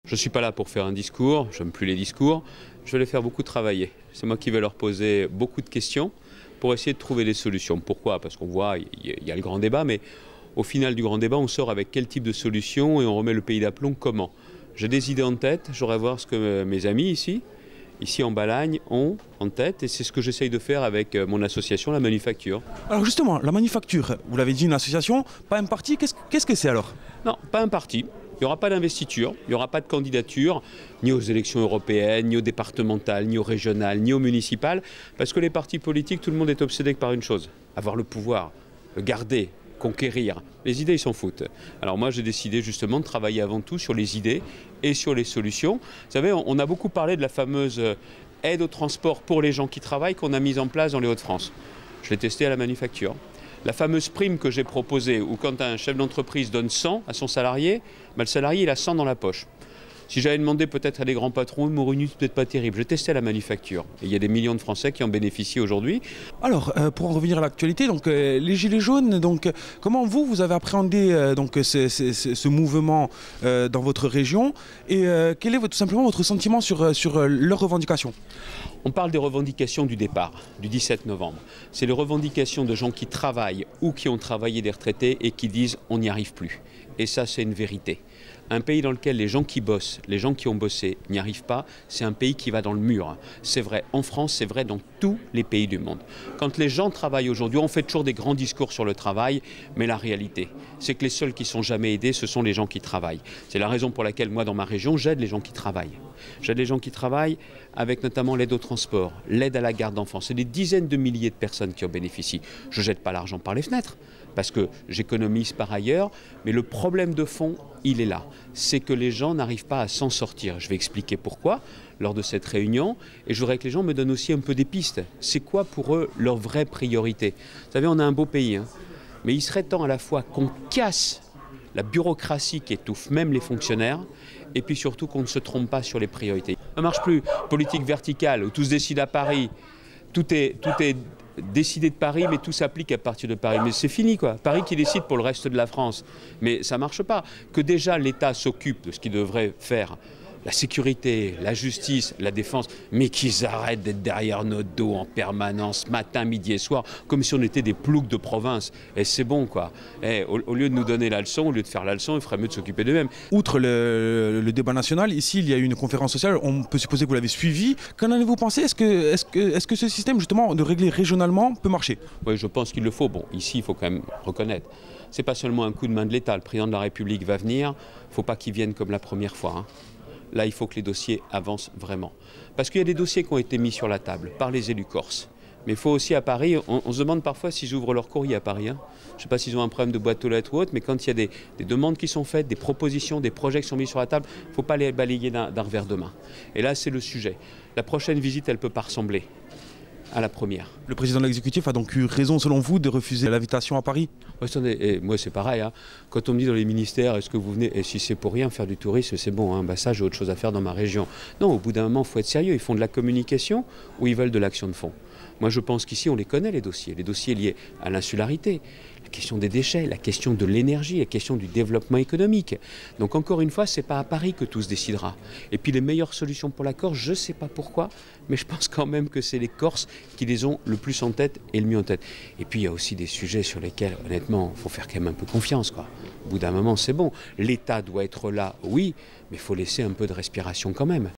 Je ne suis pas là pour faire un discours, je n'aime plus les discours, je vais les faire beaucoup travailler. C'est moi qui vais leur poser beaucoup de questions pour essayer de trouver des solutions. Pourquoi? Parce qu'on voit, il y a le grand débat, mais au final du grand débat, on sort avec quel type de solution et on remet le pays d'aplomb comment? J'ai des idées en tête, j'aurais voir ce que mes amis ici en Balagne, ont en tête, et c'est ce que j'essaye de faire avec mon association, la Manufacture. Alors justement, la Manufacture, vous l'avez dit, une association, pas un parti, qu'est-ce que c'est alors? Non, pas un parti. Il n'y aura pas d'investiture, il n'y aura pas de candidature, ni aux élections européennes, ni aux départementales, ni aux régionales, ni aux municipales, parce que les partis politiques, tout le monde est obsédé par une chose, avoir le pouvoir, le garder, conquérir. Les idées, ils s'en foutent. Alors moi, j'ai décidé justement de travailler avant tout sur les idées et sur les solutions. Vous savez, on a beaucoup parlé de la fameuse aide au transport pour les gens qui travaillent qu'on a mise en place dans les Hauts-de-France. Je l'ai testé à la Manufacture. La fameuse prime que j'ai proposée, où quand un chef d'entreprise donne 100 à son salarié, le salarié il a 100 dans la poche. Si j'avais demandé peut-être à des grands patrons, mon revenu c'est peut-être pas terrible. J'ai testé à la Manufacture. Et il y a des millions de Français qui en bénéficient aujourd'hui. Alors, pour en revenir à l'actualité, donc les Gilets jaunes, donc comment vous avez appréhendé donc ce mouvement dans votre région et quel est tout simplement votre sentiment sur leurs revendications? On parle des revendications du départ, du 17 novembre. C'est les revendications de gens qui travaillent ou qui ont travaillé, des retraités, et qui disent on n'y arrive plus. Et ça, c'est une vérité. Un pays dans lequel les gens qui bossent, les gens qui ont bossé n'y arrivent pas, c'est un pays qui va dans le mur. C'est vrai en France, c'est vrai dans tous les pays du monde. Quand les gens travaillent aujourd'hui, on fait toujours des grands discours sur le travail, mais la réalité, c'est que les seuls qui ne sont jamais aidés, ce sont les gens qui travaillent. C'est la raison pour laquelle moi, dans ma région, j'aide les gens qui travaillent. J'aide les gens qui travaillent avec notamment l'aide au transport, l'aide à la garde d'enfants. C'est des dizaines de milliers de personnes qui en bénéficient. Je ne jette pas l'argent par les fenêtres, parce que j'économise par ailleurs, mais le problème de fond, il est là. C'est que les gens n'arrivent pas à s'en sortir. Je vais expliquer pourquoi lors de cette réunion, et je voudrais que les gens me donnent aussi un peu des pistes. C'est quoi pour eux leur vraie priorité? Vous savez, on a un beau pays, hein, mais il serait temps à la fois qu'on casse la bureaucratie qui étouffe même les fonctionnaires, et puis surtout qu'on ne se trompe pas sur les priorités. Ça ne marche plus. Politique verticale, où tout se décide à Paris, tout est décidé de Paris, mais tout s'applique à partir de Paris. Mais c'est fini, quoi. Paris qui décide pour le reste de la France. Mais ça ne marche pas. Que déjà l'État s'occupe de ce qu'il devrait faire, la sécurité, la justice, la défense, mais qu'ils arrêtent d'être derrière notre dos en permanence, matin, midi et soir, comme si on était des ploucs de province. Et c'est bon, quoi. Et au lieu de nous donner la leçon, au lieu de faire la leçon, il ferait mieux de s'occuper d'eux-mêmes. Outre le débat national, ici, il y a eu une conférence sociale, on peut supposer que vous l'avez suivie. Qu'en avez-vous pensé? Est-ce que ce système, justement, de régler régionalement peut marcher? Oui, je pense qu'il le faut. Bon, ici, il faut quand même reconnaître. Ce n'est pas seulement un coup de main de l'État. Le président de la République va venir. Il ne faut pas qu'il vienne comme la première fois, hein. Là, il faut que les dossiers avancent vraiment. Parce qu'il y a des dossiers qui ont été mis sur la table par les élus corses. Mais il faut aussi à Paris, on se demande parfois s'ils ouvrent leur courrier à Paris, hein. Je ne sais pas s'ils ont un problème de boîte aux lettres ou autre, mais quand il y a des demandes qui sont faites, des propositions, des projets qui sont mis sur la table, il ne faut pas les balayer d'un revers de main. Et là, c'est le sujet. La prochaine visite, elle ne peut pas ressembler à la première. Le président de l'exécutif a donc eu raison, selon vous, de refuser l'invitation à Paris? Et moi, c'est pareil, hein. Quand on me dit dans les ministères, est-ce que vous venez, et si c'est pour rien faire du tourisme, c'est bon, hein. Bah ça, j'ai autre chose à faire dans ma région. Non, au bout d'un moment, il faut être sérieux. Ils font de la communication ou ils veulent de l'action de fond. Moi, je pense qu'ici, on les connaît, les dossiers liés à l'insularité, la question des déchets, la question de l'énergie, la question du développement économique. Donc, encore une fois, ce n'est pas à Paris que tout se décidera. Et puis, les meilleures solutions pour la Corse, je ne sais pas pourquoi, mais je pense quand même que c'est les Corses qui les ont le plus en tête et le mieux en tête. Et puis, il y a aussi des sujets sur lesquels, honnêtement, il faut faire quand même un peu confiance, quoi. Au bout d'un moment, c'est bon. L'État doit être là, oui, mais il faut laisser un peu de respiration quand même.